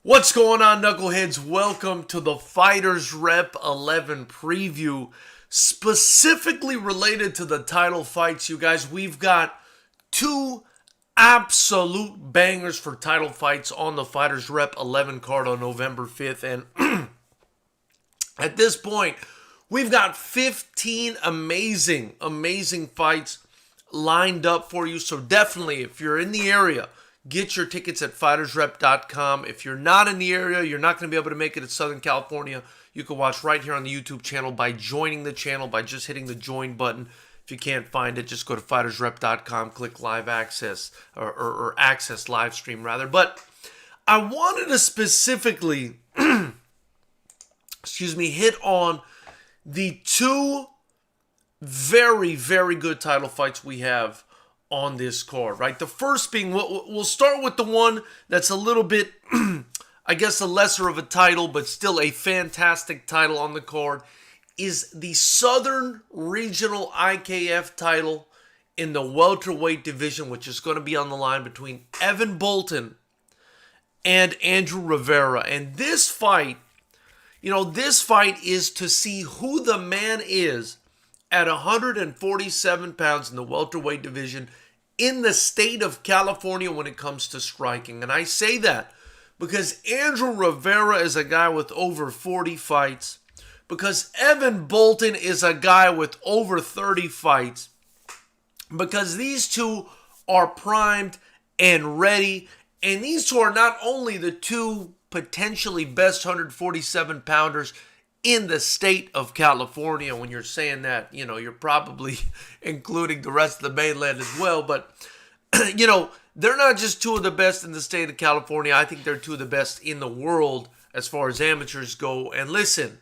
What's going on, knuckleheads? Welcome to the Fighters Rep 11 preview, specifically related to the title fights. You guys, we've got two absolute bangers for title fights on the Fighters Rep 11 card on November 5th. And at this point, we've got 15 amazing fights lined up for you. So definitely, if you're in the area, get your tickets at FightersRep.com. If you're not in the area, you're not going to be able to make it in Southern California, you can watch right here on the YouTube channel by joining the channel by just hitting the join button. If you can't find it, just go to FightersRep.com, click live access, or access live stream rather. But I wanted to specifically, hit on the two very good title fights we have on this card, right? The first being, we'll start with the one that's a little bit, I guess, a lesser of a title, but still a fantastic title on the card, is the Southern Regional IKF title in the welterweight division, which is going to be on the line between Evan Boulton and Andrew Rivera. And this fight, this fight is to see who the man is at 147 pounds in the welterweight division in the state of California when it comes to striking. And I say that because Andrew Rivera is a guy with over 40 fights, because Evan Boulton is a guy with over 30 fights, because these two are primed and ready, and these two are not only the two potentially best 147 pounders in the state of California. When you're saying that, you're probably including the rest of the mainland as well. But, they're not just two of the best in the state of California. I think they're two of the best in the world as far as amateurs go. And listen,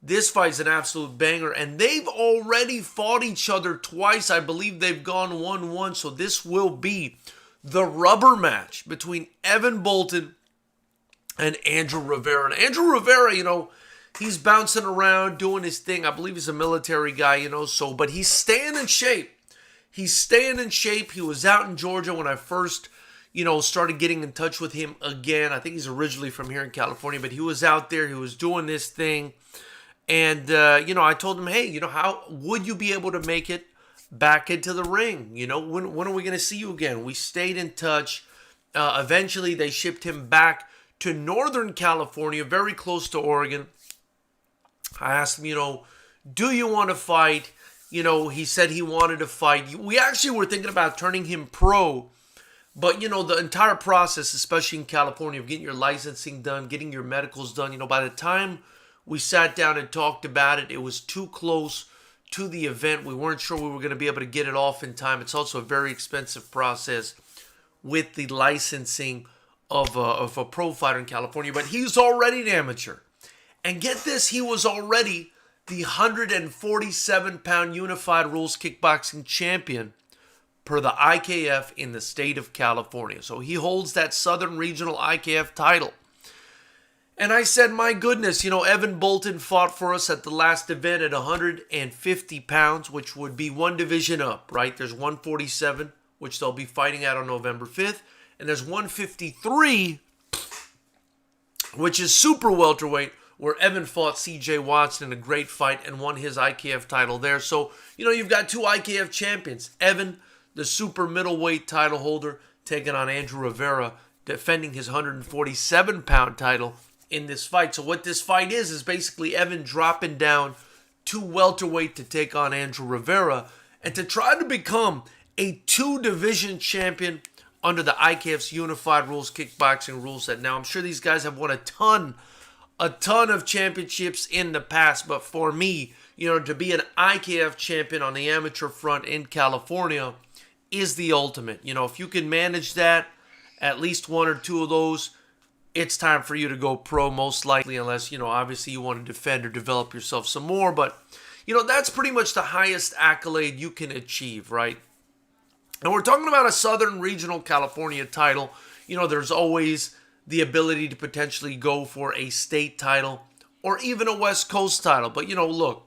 this fight's an absolute banger. And they've already fought each other twice. I believe they've gone 1-1. So this will be the rubber match between Evan Boulton and Andrew Rivera. And Andrew Rivera, he's bouncing around, doing his thing. I believe he's a military guy, but he's staying in shape. He was out in Georgia when I first, started getting in touch with him again. I think he's originally from here in California, but he was out there. He was doing this thing. And, I told him, hey, how would you be able to make it back into the ring? When are we going to see you again? We stayed in touch. Eventually, they shipped him back to Northern California, very close to Oregon. I asked him, do you want to fight? He said he wanted to fight. We actually were thinking about turning him pro. But, the entire process, especially in California, of getting your licensing done, getting your medicals done, by the time we sat down and talked about it, it was too close to the event. We weren't sure we were going to be able to get it off in time. It's also a very expensive process with the licensing of a pro fighter in California. But he's already an amateur. And get this, he was already the 147-pound Unified Rules Kickboxing champion per the IKF in the state of California. So he holds that Southern Regional IKF title. And I said, my goodness, Evan Boulton fought for us at the last event at 150 pounds, which would be one division up, right? There's 147, which they'll be fighting at on November 5th. And there's 153, which is super welterweight, where Evan fought C.J. Watson in a great fight and won his IKF title there. So, you've got two IKF champions. Evan, the super middleweight title holder, taking on Andrew Rivera, defending his 147-pound title in this fight. So what this fight is basically Evan dropping down to welterweight to take on Andrew Rivera and to try to become a two-division champion under the IKF's Unified Rules Kickboxing rule set. Now, I'm sure these guys have won a ton of championships in the past, but for me, to be an IKF champion on the amateur front in California is the ultimate. If you can manage that, at least one or two of those, it's time for you to go pro, most likely, unless, obviously you want to defend or develop yourself some more. But, that's pretty much the highest accolade you can achieve, right? And we're talking about a Southern Regional California title. There's always the ability to potentially go for a state title or even a West Coast title. But, look,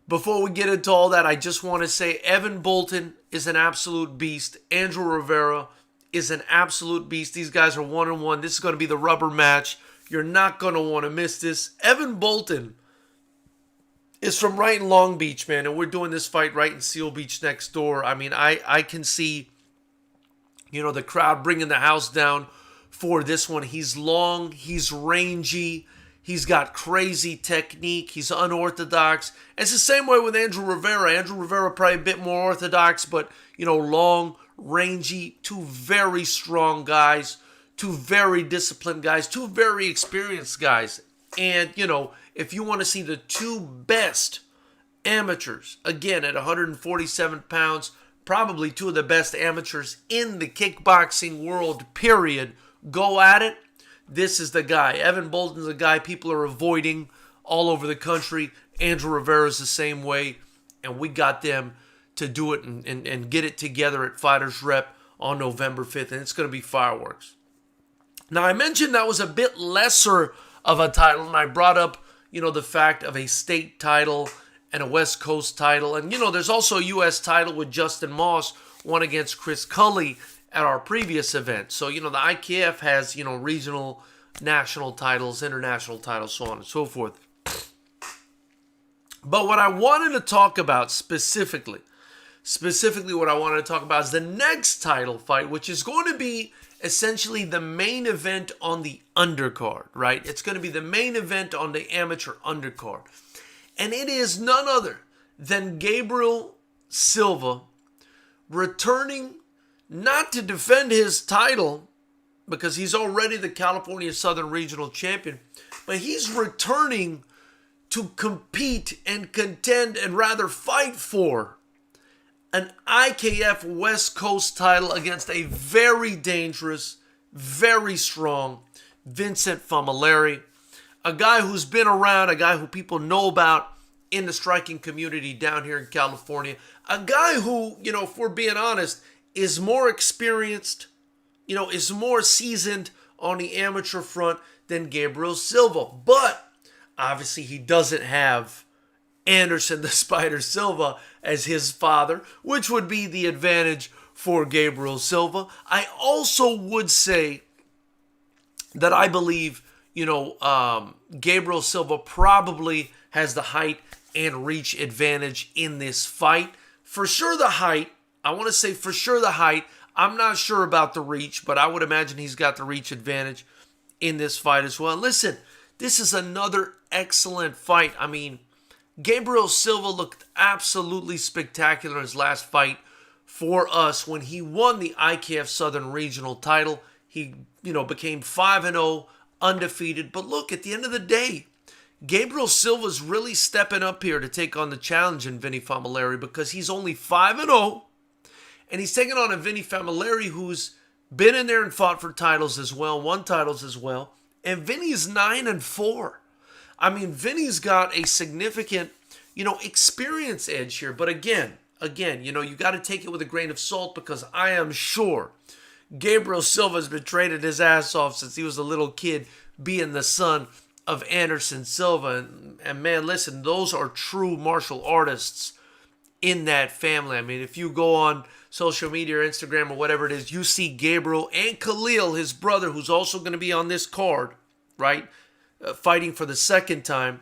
before we get into all that, I just want to say Evan Boulton is an absolute beast. Andrew Rivera is an absolute beast. These guys are 1-1. This is going to be the rubber match. You're not going to want to miss this. Evan Boulton is from right in Long Beach, man, and we're doing this fight right in Seal Beach next door. I mean, I can see, the crowd bringing the house down for this one. He's long, he's rangy, he's got crazy technique, he's unorthodox. And it's the same way with Andrew Rivera. Andrew Rivera probably a bit more orthodox, but, long, rangy, two very strong guys, two very disciplined guys, two very experienced guys. And, if you want to see the two best amateurs, again, at 147 pounds, probably two of the best amateurs in the kickboxing world, period, go at it, this is the guy. Evan Boulton's a guy people are avoiding all over the country. Andrew Rivera's the same way. And we got them to do it and get it together at Fighters Rep on November 5th. And it's going to be fireworks. Now, I mentioned that was a bit lesser of a title. And I brought up, the fact of a state title and a West Coast title. And, there's also a U.S. title with Justin Moss, won against Chris Cully at our previous event. So, the IKF has, regional, national titles, international titles, so on and so forth. But what I wanted to talk about specifically what I wanted to talk about is the next title fight, which is going to be essentially the main event on the undercard, right? It's going to be the main event on the amateur undercard. And it is none other than Gabriel Silva returning not to defend his title because he's already the California Southern Regional Champion, but he's returning to compete and contend and rather fight for an IKF West Coast title against a very dangerous, very strong Vincent Familari, a guy who's been around, a guy who people know about in the striking community down here in California, a guy who, if we're being honest, is more experienced, is more seasoned on the amateur front than Gabriel Silva. But obviously he doesn't have Anderson the Spider Silva as his father, which would be the advantage for Gabriel Silva. I also would say that I believe, Gabriel Silva probably has the height and reach advantage in this fight. For sure the height. I want to say for sure the height. I'm not sure about the reach, but I would imagine he's got the reach advantage in this fight as well. Listen, this is another excellent fight. I mean, Gabriel Silva looked absolutely spectacular in his last fight for us when he won the IKF Southern Regional title. He, became 5-0, undefeated. But look, at the end of the day, Gabriel Silva's really stepping up here to take on the challenge in Vinny Familari because he's only 5-0. And he's taking on a Vinny Familari who's been in there and fought for titles as well, won titles as well. And Vinny's 9-4. I mean, Vinny's got a significant, experience edge here. But again, you got to take it with a grain of salt because I am sure Gabriel Silva's been training his ass off since he was a little kid, being the son of Anderson Silva. And man, listen, those are true martial artists in that family. I mean, if you go on social media or Instagram or whatever it is, you see Gabriel and Khalil, his brother, who's also going to be on this card, right? Fighting for the second time.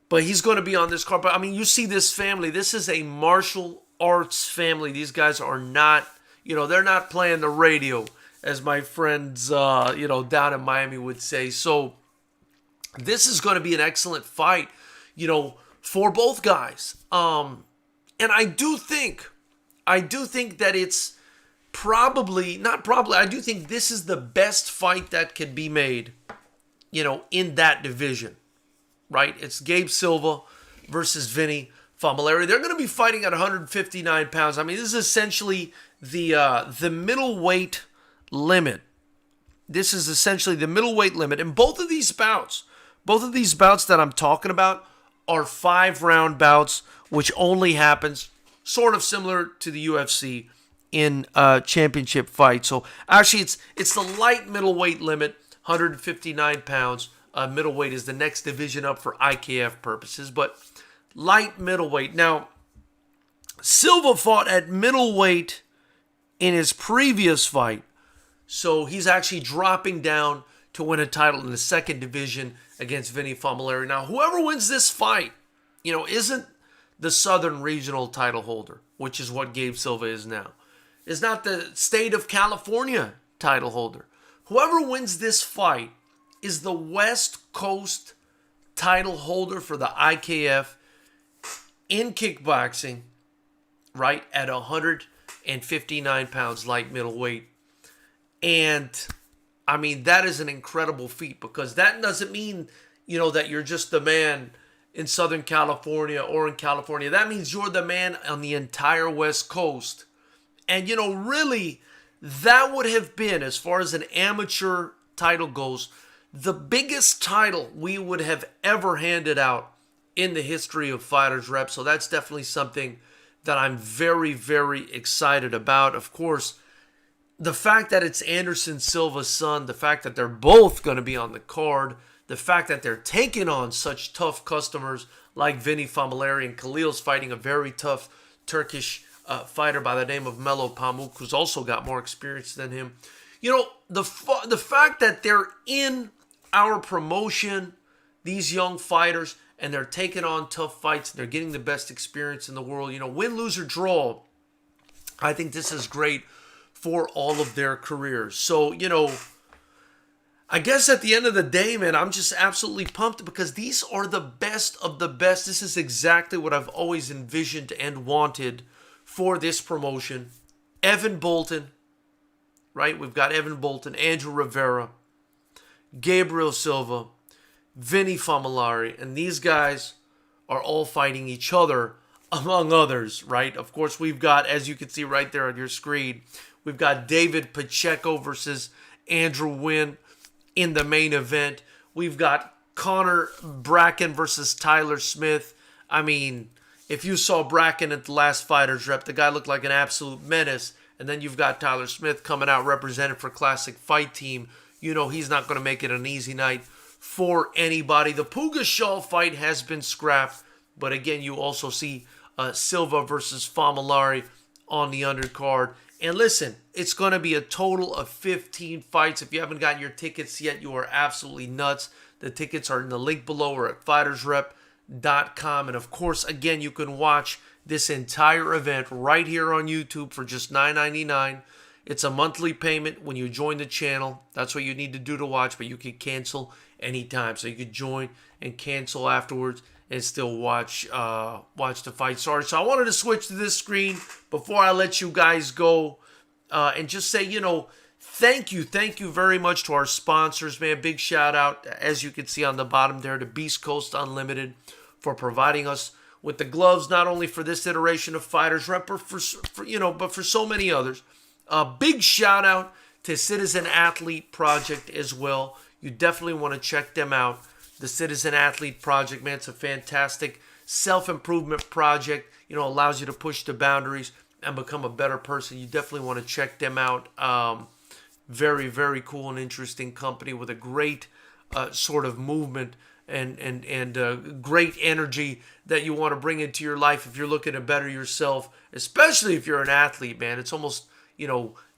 But he's going to be on this card. But I mean, you see this family. This is a martial arts family. These guys are not, they're not playing the radio, as my friends, down in Miami would say. So this is going to be an excellent fight, for both guys. And I do think that it's I do think this is the best fight that could be made, in that division, right? It's Gabe Silva versus Vinny Familari. They're going to be fighting at 159 pounds. I mean, this is essentially the middleweight limit. This is essentially the middleweight limit. And both of these bouts that I'm talking about are 5-round bouts, which only happens sort of similar to the UFC in championship fights. So actually, it's the light middleweight limit, 159 pounds. Middleweight is the next division up for IKF purposes, but light middleweight. Now, Silva fought at middleweight in his previous fight So he's actually dropping down to win a title in the second division against Vinny Familari. Now, whoever wins this fight, isn't the Southern Regional title holder, which is what Gabe Silva is now. Is not the state of California title holder. Whoever wins this fight is the West Coast title holder for the IKF in kickboxing, right, at 159 pounds light middleweight. And, I mean, that is an incredible feat, because that doesn't mean, that you're just the man in Southern California or in California. That means you're the man on the entire West Coast. And, really, that would have been, as far as an amateur title goes, the biggest title we would have ever handed out in the history of Fighters Rep. So that's definitely something that I'm very, very excited about. Of course, the fact that it's Anderson Silva's son, the fact that they're both going to be on the card, the fact that they're taking on such tough customers like Vinny Familari, and Khalil's fighting a very tough Turkish fighter by the name of Melo Pamuk, who's also got more experience than him. The fact that they're in our promotion, these young fighters, and they're taking on tough fights, and they're getting the best experience in the world. Win, lose, or draw, I think this is great for all of their careers. So, I guess at the end of the day, man, I'm just absolutely pumped, because these are the best of the best. This is exactly what I've always envisioned and wanted for this promotion. Evan Boulton, right? We've got Evan Boulton, Andrew Rivera, Gabriel Silva, Vinny Familari, and these guys are all fighting each other, among others, right? Of course, we've got, as you can see right there on your screen, we've got David Pacheco versus Andrew Wynn in the main event. We've got Connor Bracken versus Tyler Smith. I mean, if you saw Bracken at the last Fighters Rep, the guy looked like an absolute menace. And then you've got Tyler Smith coming out represented for Classic Fight Team. He's not going to make it an easy night for anybody. The Puga Shaw fight has been scrapped. But again, you also see Silva versus Familari on the undercard. And listen, it's going to be a total of 15 fights. If you haven't gotten your tickets yet, you are absolutely nuts. The tickets are in the link below or at FightersRep.com. And of course, again, you can watch this entire event right here on YouTube for just $9.99. It's a monthly payment when you join the channel. That's what you need to do to watch, but you can cancel anytime. So you could join and cancel afterwards and still watch the fight start. So I wanted to switch to this screen before I let you guys go and just say, thank you very much to our sponsors, man. Big shout out, as you can see on the bottom there, to Beast Coast Unlimited for providing us with the gloves, not only for this iteration of Fighters Rep, but for so many others. Big shout out to Citizen Athlete Project as well. You definitely want to check them out. The Citizen Athlete Project, man, it's a fantastic self-improvement project. Allows you to push the boundaries and become a better person. You definitely want to check them out. Very, very cool and interesting company with a great sort of movement and great energy that you want to bring into your life if you're looking to better yourself, especially if you're an athlete, man. It's almost,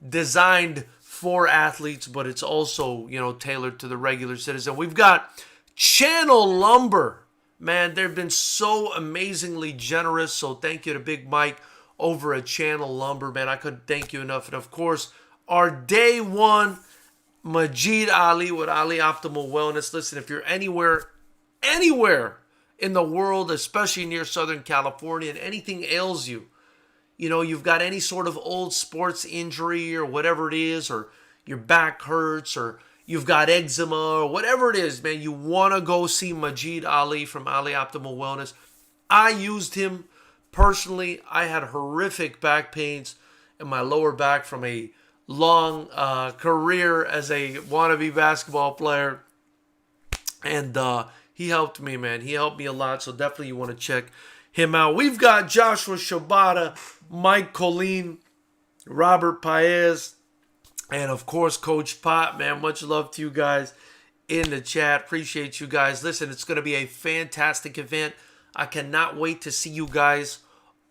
designed for athletes, but it's also, tailored to the regular citizen. We've got Channel Lumber. Man, they've been so amazingly generous, so thank you to Big Mike over at Channel Lumber, man. I couldn't thank you enough. And of course, our day one, Majid Ali with Ali Optimal Wellness. Listen, if you're anywhere in the world, especially near Southern California, and anything ails you, you've got any sort of old sports injury or whatever it is, or your back hurts, or you've got eczema, or whatever it is, man, you want to go see Majid Ali from Ali Optimal Wellness. I used him personally. I had horrific back pains in my lower back from a long career as a wannabe basketball player. And he helped me, man. He helped me a lot, so definitely you want to check him out. We've got Joshua Shibata, Mike Colleen, Robert Paez, and of course, Coach Pot, man. Much love to you guys in the chat. Appreciate you guys. Listen, it's going to be a fantastic event. I cannot wait to see you guys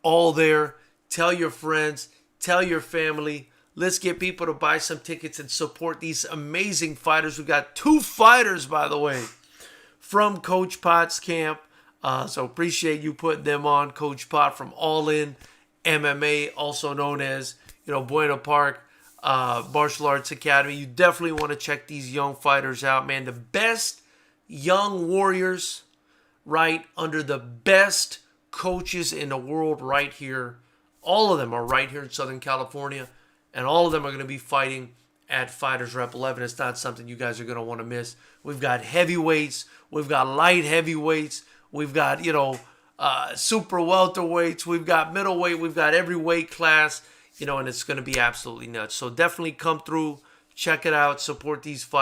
all there. Tell your friends, tell your family. Let's get people to buy some tickets and support these amazing fighters. We've got 2 fighters, by the way, from Coach Pot's camp. So appreciate you putting them on. Coach Pot from All In MMA, also known as, Buena Park Martial Arts Academy. You definitely want to check these young fighters out, man. The best young warriors, right, under the best coaches in the world right here. All of them are right here in Southern California, and all of them are going to be fighting at Fighters Rep 11. It's not something you guys are going to want to miss. We've got heavyweights. We've got light heavyweights. We've got, super welterweights. We've got middleweight. We've got every weight class, and it's going to be absolutely nuts. So definitely come through, check it out, support these fighters.